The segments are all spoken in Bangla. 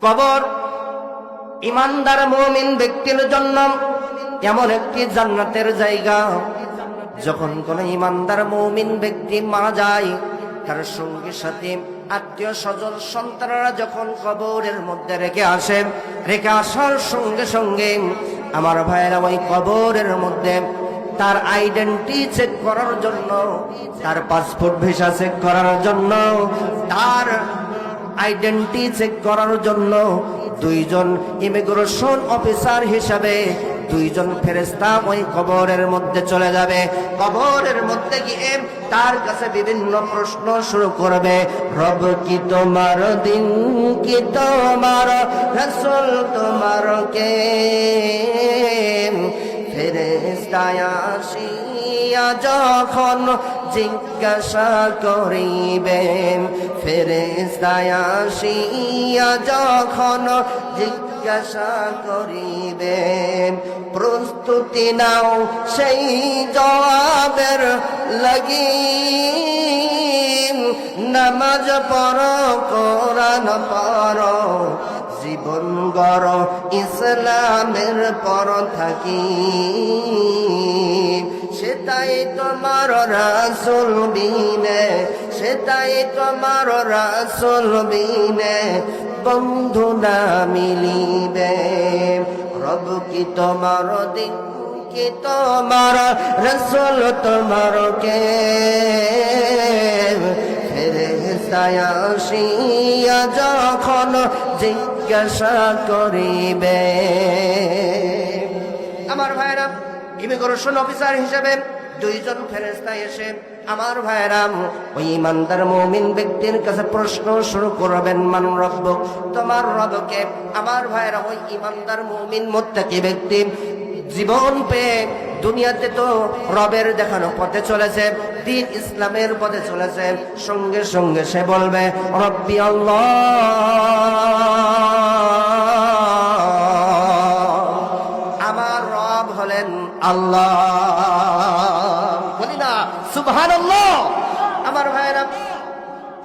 কবর ইমানদার মুমিন ব্যক্তির জন্য এমন একটি জান্নাতের জায়গা। যখন কোন ইমানদার মুমিন ব্যক্তি মারা যায়, তার সঙ্গী সাথী আত্মীয় স্বজন সন্তানরা যখন কবরের মধ্যে রেখে আসার সঙ্গে সঙ্গে আমার ভাইয়েরা ওই কবরের মধ্যে তার আইডেন্টি চেক করার জন্য, তার পাসপোর্ট ভিসা চেক করার জন্য, তার আইডেন্টি চেক করার জন্য দুইজন ইমিগ্রেশন অফিসার হিসাবে দুইজন ফেরেশতা ওই কবরের মধ্যে চলে যাবে। কবরের মধ্যে গিয়ে তার কাছে বিভিন্ন প্রশ্ন শুরু করবে। রব কি তোমার, দিন কি তোমার, রাসূল তোমার কে? ফেরেশতা আসিয়া যখন জিজ্ঞাসা করিবেন, ফেরেশতা আসিয়া যখন জিজ্ঞাসা করিবেন, প্রস্তুতি নাও সেই জবাবের লাগি। নামাজ পড়ো, কোরআন পড়ো, জীবন গড় ইসলামের পর থাকি। সেটাই তোমার রাসূল বিনে, সেটাই তোমার রাসূল বিনে বন্ধু না মিলিবে। রব কি তোমার, দিন কি তোমার, রাসূল তোমার কে? ফেরেশতা আসিয়া যখন জিজ্ঞাসা করিবে। আমার ভাইরা, ইমিগ্রেশন অফিসার হিসেবে দুইজন ফেরেশতা এসে আমার ভাইরাম ওই ইমানদার মুমিন ব্যক্তির কাছে প্রশ্ন শুরু করবেন। মান রব্বুক, তোমার রবকে? আমার ভাইরা, ওই ইমানদার মুমিন মুত্তাকি ব্যক্তি জীবন পেয়ে দুনিয়াতে তো রবের দেখানো পথে চলেছে, দিন ইসলামের পথে চলেছে, সঙ্গে সঙ্গে সে বলবে রব্বি আল্লাহ, আমার রব হলেন আল্লাহ। বলি না সুবহানাল্লাহ। আমার ভাইরা,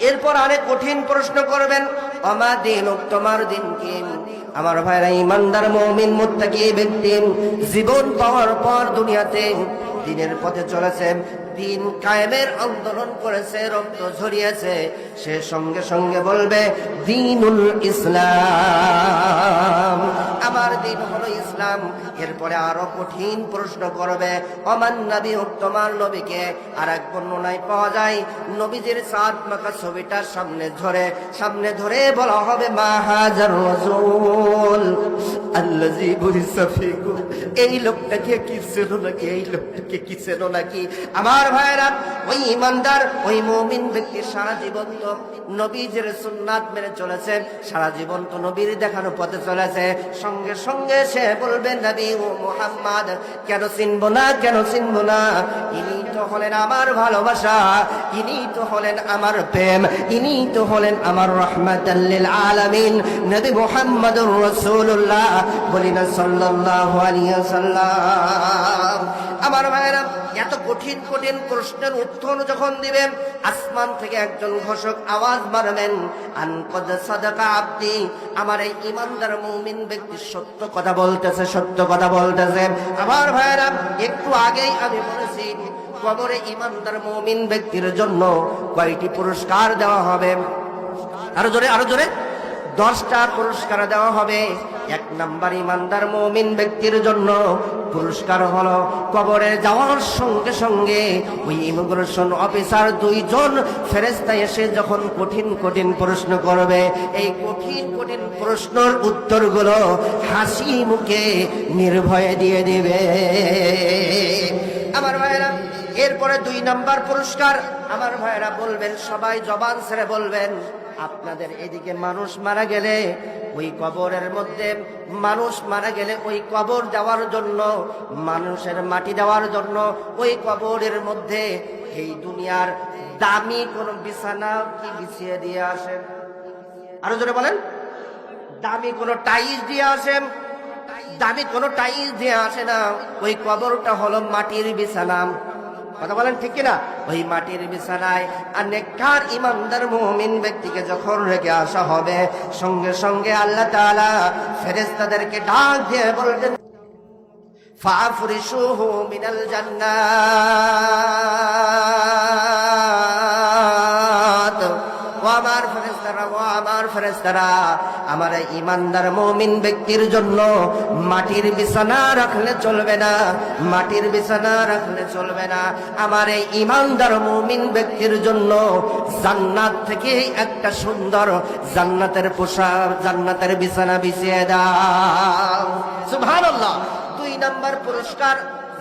এরপর আরেক কঠিন প্রশ্ন করবেন, আমা দিনুক, তোমার দিন কি? আমার ভাইরা, ইমানদার মুমিন মুত্তাকি ব্যক্তি জীবন পাওয়ার পর দুনিয়াতে দিনের পথে চলেছে, দিন কায়েমের আন্দোলন করেছে, রক্ত ঝরিয়েছে, সে সঙ্গে সঙ্গে বলবে দ্বীনুল ইসলাম, আমার দিন হলো ইসলাম। এরপরে আরো কঠিন প্রশ্ন করবে, ওমান নবী, তোমার নবীকে? আর এক বর্ণনায় পাওয়া যায় নবীজির সাত মাকা ছবিটা সামনে ধরে বলা হবে মা হাজার রাসূল আল্লাযী বুইসা ফীকুম। এই লোকটাকে কি চেনো নাকি? এই লোকটাকে কি চেনো নাকি? আমার ভাইরা, ওই ইমানদার ওই মুমিন ব্যক্তি সারা জীবন তো নবীজির সুন্নাত মেনে চলেছে, সারা জীবন তো নবীর দেখানো পথে চলেছে, সঙ্গে সঙ্গে সে বলবে নবী ও মুহাম্মদ, কেন চিনব না, কেন চিনব না? ইনি তো হলেন আমার ভালোবাসা, ইনি তো হলেন আমার প্রেম, ইনি তো হলেন আমার রাহমাতাল লিল আলামিন নবী মুহাম্মদুর রাসূলুল্লাহ। বলি না সাল্লাল্লাহু আলাইহি ওয়াসাল্লাম। আমার ভাইরা, এত কঠিন কঠিন প্রশ্নের উত্তর যখন দিবেন, আসমান থেকে একজন ঘোষক আওয়াজ মারবেন, আন কদ সাদাকা আবদি, আমার এই ইমানদার মুমিন ব্যক্তি সত্য কথা বলতেছে, সত্য কথা বলতেছে। আমার ভাইরা, একটু আগেই আমি বলেছি কবরে ইমানদার মুমিন ব্যক্তির জন্য কয়টি পুরস্কার দেওয়া হবে? আরো জোরে, আরো জোরে। 10টা পুরস্কার দেওয়া হবে। এক নাম্বার, ইমানদার মুমিন ব্যক্তির জন্য পুরস্কার হলো কবরে যাওয়ার সঙ্গে সঙ্গে ওই ইমিগ্রেশন অফিসার দুইজন ফেরেশতা এসে যখন কঠিন কঠিন প্রশ্ন করবে, এই কঠিন কঠিন প্রশ্নের উত্তরগুলো হাসি মুখে নির্ভয়ে দিয়ে দিবে। আমার ভাইরা, এরপরে 2 নাম্বার পুরস্কার, আমার ভাইরা বলবেন, সবাই জবান ছেড়ে বলবেন, আপনাদের এদিকে মানুষ মারা গেলে ওই কবরের মধ্যে, মানুষ মারা গেলে ওই কবর যাওয়ার জন্য, মানুষের মাটি দেওয়ার জন্য ওই কবরের মধ্যে এই দুনিয়ার দামি কোন বিছানা কি বিছিয়ে দিয়ে আসেন? আরো জোরে বলেন। দামি কোন টাইলস দিয়ে আসেন? দামি কোন টাইলস দিয়ে আসে না। ওই কবরটা হলো মাটির বিছানা। কথা বলেন ঠিক কিনা? ওই মাটির বিছানায় আর নেককার ইমানদার মুমিন ব্যক্তিকে যখন রেখে আসা হবে, সঙ্গে সঙ্গে আল্লাহ তাআলা ফেরেশতাদেরকে ডাক দিয়ে বলবেন, ফাফরিশুহু মিনাল জান্নাত। ও আমার ফেরেশতারা, আমার এই ইমানদার মুমিন ব্যক্তির জন্য মাটির বিছানা রাখলে চলবে না, মাটির বিছানা রাখলে চলবে না। আমার এই ইমানদার মুমিন ব্যক্তির জন্য জান্নাত থেকে একটা সুন্দর জান্নাতের পোশাক, জান্নাতের বিছানা বিছিয়ে দাও। সুবহানাল্লাহ। 2 নাম্বার পুরস্কার,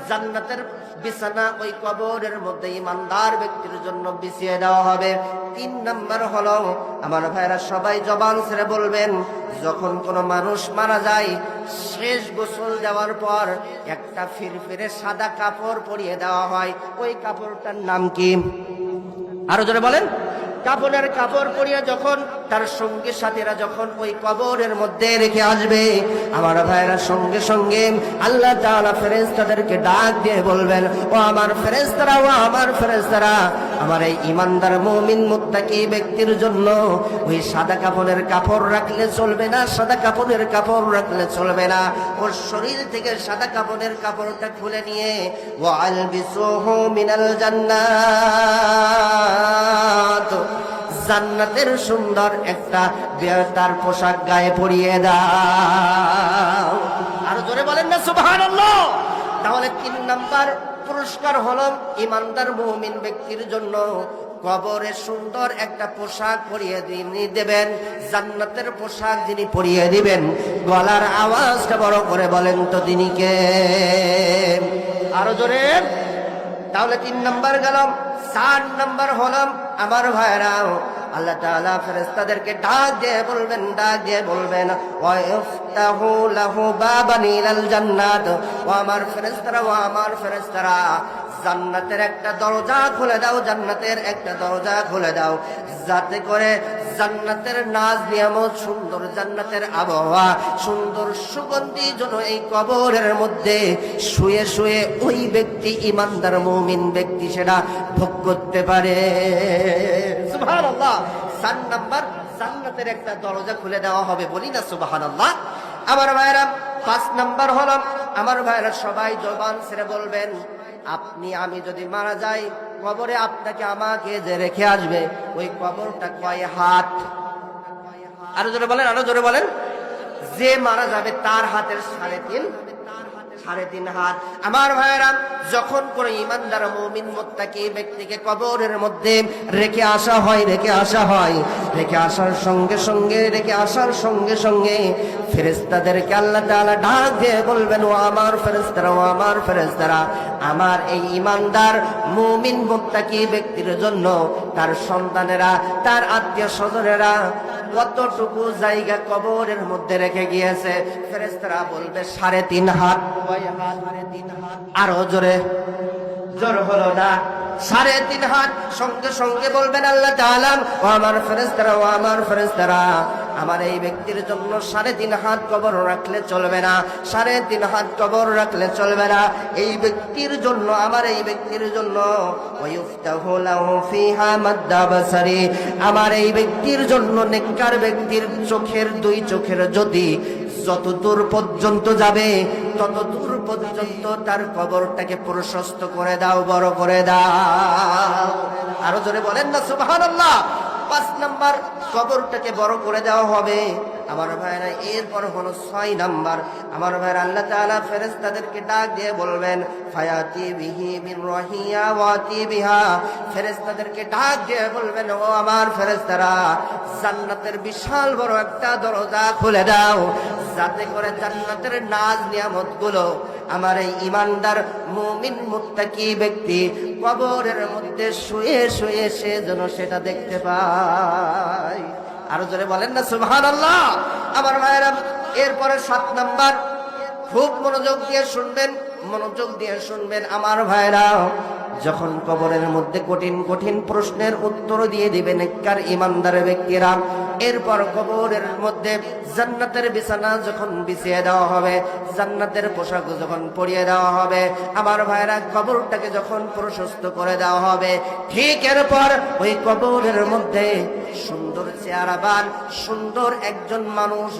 জান্নাতের বিছানা ওই কবরের মধ্যে ইমানদার ব্যক্তির জন্য বিছিয়ে দেওয়া হবে। 3 নাম্বার হলো, আমার ভাইরা সবাই জবান ছেড়ে বলবেন, যখন কোনো মানুষ মারা যায়, শেষ গোসল দেওয়ার পর একটা ফিরফিরে সাদা কাপড় পরিয়ে দেওয়া হয়। ওই কাপড়টার নাম কি? আরো জোরে বলেন। কাপড়ের কাপড় পরিয়ে যখন তার সঙ্গী সাথীরা যখন ওই কবরের মধ্যে রেখে আসবে, আমার ভাইরা সঙ্গে সঙ্গে আল্লাহ তাআলা ফেরেশতাদেরকে ডাক দিয়ে বলবেন, ও আমার ফেরেশতারা, ও আমার ফেরেশতারা, আমার এই ইমানদার মুমিন মুত্তাকি ব্যক্তির জন্য ওই সাদা কাপড়ের কাপড় রাখলে চলবে না, সাদা কাপড়ের কাপড় রাখলে চলবে না। ওর শরীর থেকে সাদা কাপড়ের কাপড়টা খুলে নিয়ে ওয়া আলবিসুহু মিনাল জান্নাত, জান্নাতের সুন্দর একটা তার পোশাক গায়ে পরিয়ে দাও। আরো জোরে বলেন না সুবহানাল্লাহ। তাহলে 3 নাম্বার পুরস্কার হলো, ইমানদার মুমিন ব্যক্তির জন্য কবরে সুন্দর একটা পোশাক পরিয়ে দেবেন, জান্নাতের পোশাক যিনি পরিয়ে দিবেন, গলার আওয়াজটা বড় করে বলেন তো তিনি কে? আরো জোরে। তাহলে 3 নাম্বার গেল। 4 নাম্বার হলো, আমার ভাইরা, আল্লাহ তাআলা ফেরেশতাদেরকে ডাক দিয়ে বলবেন, ডাক দিয়ে বলবেন, ওয়া ইফতাহু লাহু বাবান ইলাল জান্নাত। ও আমার ফেরেশতারা, ও আমার ফেরেশতারা, জান্নাতের একটা দরজা খুলে দাও, জান্নাতের একটা দরজা খুলে দাও, যাতে করে জান্নাতের নাজ নিয়ামত, সুন্দর জান্নাতের আবহাওয়া, সুন্দর সুগন্ধি যেন এই কবরের মধ্যে শুয়ে শুয়ে ওই ব্যক্তি, ইমানদার মুমিন ব্যক্তি, সেটা ভোগ করতে পারে। সুবহানাল্লাহ। 4 নাম্বার, জান্নাতের একটা দরজা খুলে দেওয়া হবে, বলি না সুবহানাল্লাহ। আমার ভাইরা 5 নাম্বার হলো, আমার ভাইরা সবাই জবান ছেড়ে বলবেন, আপনি আমি যদি মারা যাই, কবরে আপনাকে আমাকে যে রেখে আসবে, ওই কবরটা কয় হাত? আরো জোরে বলেন, আরো জোরে বলেন। যে মারা যাবে তার হাতের 3.5 হাত। আমার ভাইরা, যখন কোনো ইমানদার মুমিন মুত্তাকি ব্যক্তিকে কবরের মধ্যে রেখে আসা হয়, রেখে আসার সঙ্গে সঙ্গে ফেরেশতাদেরকে আল্লাহ তাআলা ডাক দিয়ে বলবেন, ও আমার ফেরেশতারা, ও আমার ফেরেশতারা, আমার এই ইমানদার মুমিন মুত্তাকি ব্যক্তির জন্য তার সন্তানেরা, তার আত্মীয় স্বজনেরা কতটুকু জায়গা কবরের মধ্যে রেখে গিয়েছে? ফেরেশতারা বলবে 3.5 হাত। আরো জোরে, জোর হলো না। 3.5 হাত। সঙ্গে সঙ্গে বলবেন আল্লাহ তাআলা, ও আমার ফেরেশতারা, ও আমার ফেরেশতারা, আমার এই ব্যক্তির জন্য 3.5 হাত কবর রাখলে চলবে না, 3.5 হাত কবর রাখলে চলবে না। এই ব্যক্তির জন্য, আমার এই ব্যক্তির জন্য ওয়ায়ুফতাহু লাহু ফিহা মাদ্দা বাসারি, আমার এই ব্যক্তির জন্য, নেককার ব্যক্তির চোখের 2 চোখের জ্যোতি যত দূর পর্যন্ত যাবে, তত দূর পর্যন্ত তার কবরটাকে প্রশস্ত করে দাও, বড় করে দাও। আরো জোরে বলেন না সুবহানাল্লাহ। 5 নাম্বার, কবরটাকে বড় করে দেওয়া হবে। আমার ভাইরা, এরপর হলো 6 নাম্বার। আমার ভাইরা, আল্লাহ তাআলা ফেরেশতাদেরকে ডাক দিয়ে বলবেন, ফায়াতি বিহি মিন রাহিয়া ওয়াতি বিহা, ফেরেশতাদেরকে ডাক দিয়ে বলবেন, ও আমার ফেরেশতারা, জান্নাতের বিশাল বড় একটা দরজা খুলে দাও, যাতে করে জান্নাতের নাজ নিয়ামত গুলো আমার এই ইমানদার মুমিন মুত্তাকি ব্যক্তি কবরের মধ্যে শুয়ে শুয়ে সে যেন সেটা দেখতে পায়। আরো জোরে বলেন না সুবহানাল্লাহ। আমার ভাইরা, এরপরে 7 নাম্বার, খুব মনোযোগ দিয়ে শুনবেন, মনোযোগ দিয়ে শুনবেন আমার ভাইরা। যখন কবরের মধ্যে কঠিন কঠিন প্রশ্নের উত্তর দিয়ে দিবে নেককার ইমানদার ব্যক্তিরা, এরপর কবরের মধ্যে জান্নাতের বিছানা যখন বিছিয়ে দেওয়া হবে, জান্নাতের পোশাক যখন পরিয়ে দেওয়া হবে, আমার ভাইরা কবরটাকে যখন প্রশস্ত করে দেওয়া হবে, ঠিক এরপর ওই কবরের মধ্যে সুন্দর চেহারাবান সুন্দর একজন মানুষ,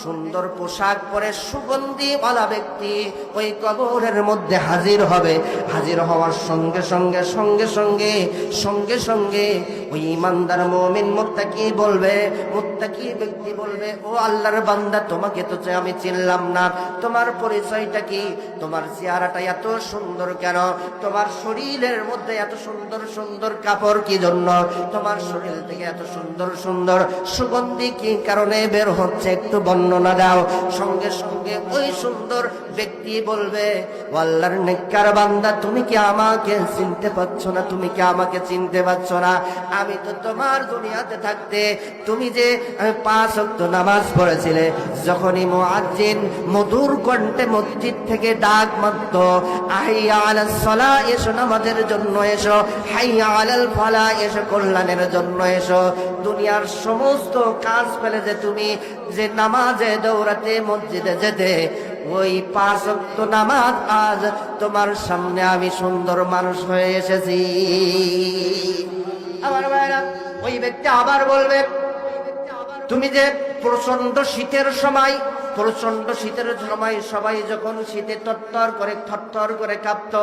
সুন্দর পোশাক পরে সুগন্ধিওয়ালা ব্যক্তি ওই কবরের মধ্যে হাজির হবে। হাজির হওয়ার সঙ্গে সঙ্গে সঙ্গে সঙ্গে সঙ্গে সঙ্গে ওই ইমানদার মুমিন মুত্তাকি বলবে, মুত্তাকি ব্যক্তি বলবে, ও আল্লাহর বান্দা, তোমাকে তো আমি চিনলাম না, তোমার পরিচয়টা কি? তোমার চেহারাটা এত সুন্দর কেন? তোমার শরীরের মধ্যে এত সুন্দর সুন্দর কাপড় কি জন্য? তোমার শরীর থেকে এত সুন্দর সুন্দর সুগন্ধি কি কারণে বের হচ্ছে, একটু বর্ণনা দাও। সঙ্গে সঙ্গে ওই সুন্দর ব্যক্তি বলবে, ও আল্লাহর নেককার বান্দা, তুমি কি আমাকে চিনতে পারছো না? তুমি কি আমাকে চিনতে পারছো না? আমি তো তোমার দুনিয়াতে থাকতে তুমি যে 5 ওয়াক্ত নামাজ পড়েছিলে, যখনই মুয়াজ্জিন মধুর কণ্ঠে মসজিদ থেকে ডাক মারত, হাইয়া আলাস সালাহ, এসো নামাজের জন্য এসো, হাইয়া আলাল ফালাহ, এসো কল্যাণের জন্য এসো, দুনিয়ার সমস্ত কাজ ফেলে যে তুমি যে নামাজে দৌড়াতে মসজিদে যেতে, ওই 5 ওয়াক্ত নামাজ আজ তোমার সামনে আমি সুন্দর মানুষ হয়ে এসেছি। আমার ভাইরা, ওই ব্যক্তি আবার বলবে, তুমি যে প্রচন্ড শীতের সময়, প্রচন্ড শীতের সময় সবাই যখন শীতে থরথর করে কাঁপত,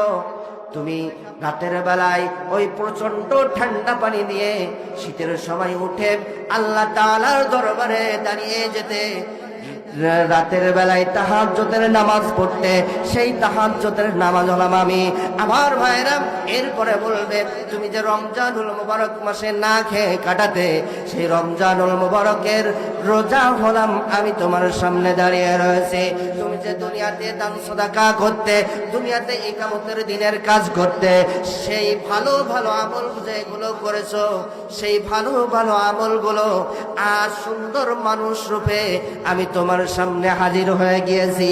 তুমি রাতের বেলায় ওই প্রচন্ড ঠান্ডা পানি দিয়ে শীতের সময় উঠে আল্লাহ তাআলার দরবারে দাঁড়িয়ে যেতে, রাতের বেলায় তাহাজ্জুদের নামাজ পড়তে, সেই তাহাজ্জুদের নামাজ হলাম আমি। আমার ভাইরা এরপরে বলবে, তুমি যে রমজানুল মুবারক মাসে না খেয়ে কাটাতে, সেই রমজানুল মুবারকের রোজা হলাম আমি, তোমার সামনে দাঁড়িয়ে রয়েছে। তুমি যে দুনিয়াতে দান সাদাকা করতে, দুনিয়াতে ইকামতের দিনের কাজ করতে, সেই ভালো ভালো আমল যেগুলো করেছো, সেই ভালো ভালো আমলগুলো আজ সুন্দর মানুষ রূপে আমি তোমার সামনে হাজির হয়ে গিয়েছি।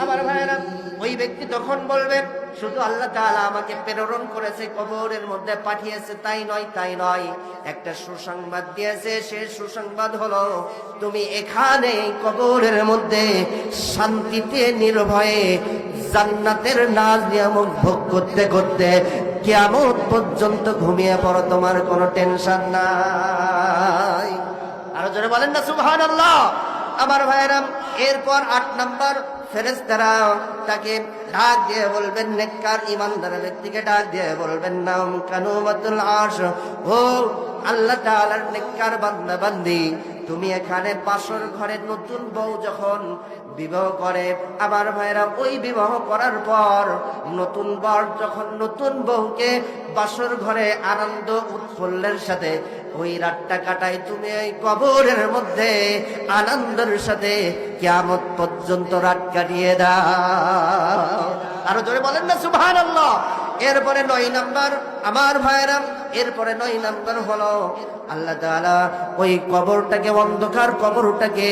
আমার ভাইরা, ওই ব্যক্তি তখন বলবে, শুধু আল্লাহ তাআলা আমাকে প্রেরণ করেছে, কবরের মধ্যে পাঠিয়েছে, তাই নয়, তাই নয়, একটা সুসংবাদ দিয়েছে। সে সুসংবাদ হলো, তুমি এখানে কবরের মধ্যে শান্তিতে নির্ভয়ে জান্নাতের নাজ নিয়ামত ভোগ করতে করতে কিয়ামত পর্যন্ত ঘুমিয়ে পড়ো, তোমার কোনো টেনশন নাই। আরো জোরে বলেন না সুবহানাল্লাহ। আমার ভাইরাম, এরপর 8 নম্বর ফেরেশতারা তাকে ডাক দিয়ে বলবেন, নেককার ইমানদার ব্যক্তিকে ডাক দিয়ে বলবেন, নাম কানুমাতুল আরশ, ও আল্লাহ তাআলার নেককার বান্দা বান্দি, তুমি এখানে বাসর ঘরে নতুন বউ যখন বিবাহ করে, আমার ভাইরা ওই বিবাহ করার পর নতুন বর যখন নতুন বউকে বাসর ঘরে আনন্দ উৎফুল্লের সাথে ওই রাতটা কাটাই, তুমি ওই কবরের মধ্যে আনন্দের সাথে কিয়ামত পর্যন্ত রাত কাটিয়ে দাও। আরো জোরে বলেন না সুবহানাল্লাহ। এরপরে 9 নম্বর, আমার ভাইরা, এরপরে 9 নম্বর হলো আল্লাহ তাআলা ওই কবরটাকে, অন্ধকার কবরটাকে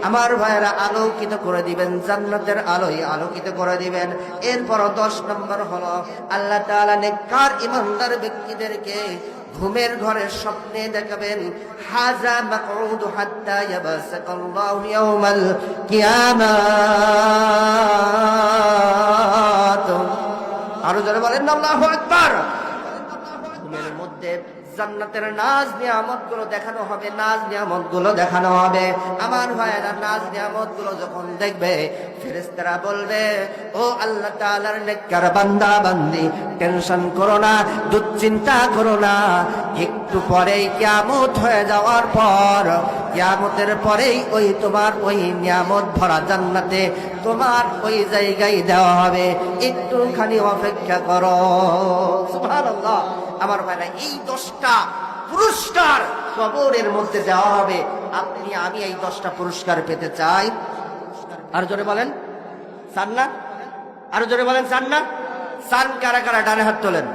আমার ভাইরা আলোকিত করে দিবেন, জান্নাতের আলোয় আলোকিত করে দিবেন। এরপর 10 নম্বর হলো আল্লাহ তাআলা নেককার ইমানদার ব্যক্তিদেরকে ঘুমের ঘরে স্বপ্নে দেখাবেন, হাযা মাকউদু হাত্তা ইয়াবাসাকাল্লাহু ইয়াউমাল কিয়ামাত। আরো যারা বলেন না আল্লাহু আকবার। ঘুমের মধ্যে জান্নাতের নাজ নিয়ামত গুলো দেখানো হবে, নাজ নিয়ামত গুলো দেখানো হবে। আমার ভাইয়েরা, নাজ নিয়ামত গুলো যখন দেখবে, ফেরেশতারা বলবে, ও আল্লাহ তাআলার নেককার বান্দা বান্দি, টেনশন করো না, দুশ্চিন্তা করো না, একটু পরেই কিয়ামত হয়ে যাওয়ার পর, কিয়ামতের পরেই ওই তোমার ওই নিয়ামত ভরা জান্নাতে তোমার ওই জায়গায় দেওয়া হবে, একটুখানি অপেক্ষা করো। সুবহানাল্লাহ। আমার ভাইরা, এই 10টা পুরস্কার কবরের মধ্যে দেওয়া হবে। আপনি আমি এই 10টা পুরস্কার পেতে চাই। আর জোরে বলেন চান না? আরো জোরে বলেন চান না? চান কারা কারা? ডানে হাত তোলেন।